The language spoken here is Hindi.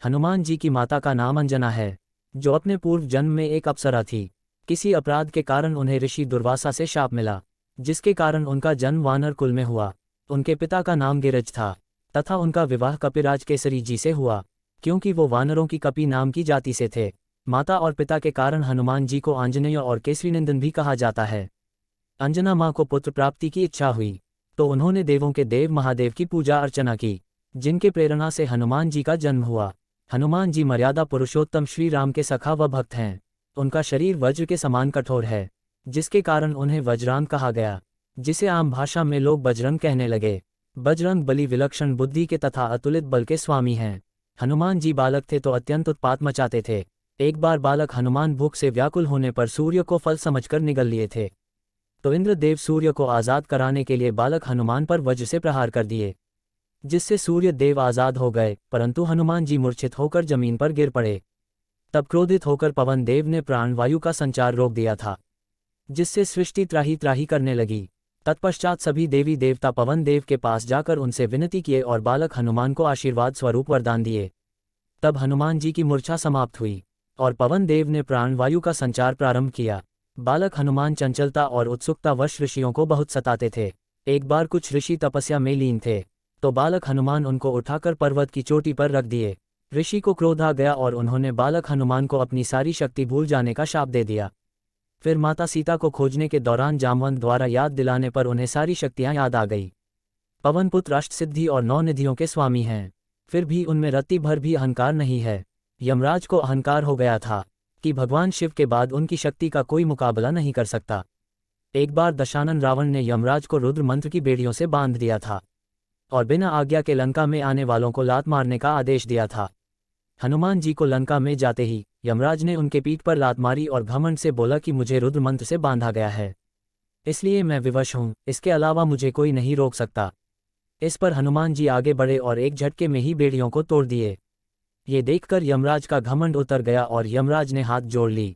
हनुमान जी की माता का नाम अंजना है, जो अपने पूर्व जन्म में एक अप्सरा थी। किसी अपराध के कारण उन्हें ऋषि दुर्वासा से शाप मिला, जिसके कारण उनका जन्म वानर कुल में हुआ। उनके पिता का नाम गिरज था तथा उनका विवाह कपिराज केसरी जी से हुआ, क्योंकि वो वानरों की कपि नाम की जाति से थे। माता और पिता के कारण हनुमान जी को आंजनेय और केसरीनंदन भी कहा जाता है। अंजना माँ को पुत्र प्राप्ति की इच्छा हुई, तो उन्होंने देवों के देव महादेव की पूजा अर्चना की, जिनके प्रेरणा से हनुमान जी का जन्म हुआ। हनुमान जी मर्यादा पुरुषोत्तम श्री राम के सखा व भक्त हैं। उनका शरीर वज्र के समान कठोर है, जिसके कारण उन्हें वज्रांग कहा गया, जिसे आम भाषा में लोग बजरंग कहने लगे। बजरंग बली विलक्षण बुद्धि के तथा अतुलित बल के स्वामी हैं। हनुमान जी बालक थे तो अत्यंत उत्पात मचाते थे। एक बार बालक हनुमान भूख से व्याकुल होने पर सूर्य को फल समझकर निगल लिए थे, तो इंद्रदेव सूर्य को आज़ाद कराने के लिए बालक हनुमान पर वज्र से प्रहार कर दिए, जिससे सूर्य देव आज़ाद हो गए, परंतु हनुमान जी मूर्छित होकर जमीन पर गिर पड़े। तब क्रोधित होकर पवन देव ने प्राणवायु का संचार रोक दिया था, जिससे सृष्टि त्राही त्राही करने लगी। तत्पश्चात सभी देवी देवता पवन देव के पास जाकर उनसे विनती किए और बालक हनुमान को आशीर्वाद स्वरूप वरदान दिए। तब हनुमान जी की मूर्छा समाप्त हुई और पवन देव ने प्राणवायु का संचार प्रारंभ किया। बालक हनुमान चंचलता और उत्सुकता वश ऋषियों को बहुत सताते थे। एक बार कुछ ऋषि तपस्या में लीन थे, तो बालक हनुमान उनको उठाकर पर्वत की चोटी पर रख दिए। ऋषि को क्रोध आ गया और उन्होंने बालक हनुमान को अपनी सारी शक्ति भूल जाने का शाप दे दिया। फिर माता सीता को खोजने के दौरान जामवंत द्वारा याद दिलाने पर उन्हें सारी शक्तियां याद आ गई। पवन पुत्र अष्टसिद्धि और 9 निधियों के स्वामी हैं, फिर भी उनमें रत्ती भर भी अहंकार नहीं है। यमराज को अहंकार हो गया था कि भगवान शिव के बाद उनकी शक्ति का कोई मुकाबला नहीं कर सकता। एक बार दशानन रावण ने यमराज को रुद्र मंत्र की बेड़ियों से बांध दिया था और बिना आज्ञा के लंका में आने वालों को लात मारने का आदेश दिया था। हनुमान जी को लंका में जाते ही यमराज ने उनके पीठ पर लात मारी और घमंड से बोला कि मुझे रुद्र मंत्र से बांधा गया है, इसलिए मैं विवश हूँ, इसके अलावा मुझे कोई नहीं रोक सकता। इस पर हनुमान जी आगे बढ़े और एक झटके में ही बेड़ियों को तोड़ दिए। ये देखकर यमराज का घमंड उतर गया और यमराज ने हाथ जोड़ ली।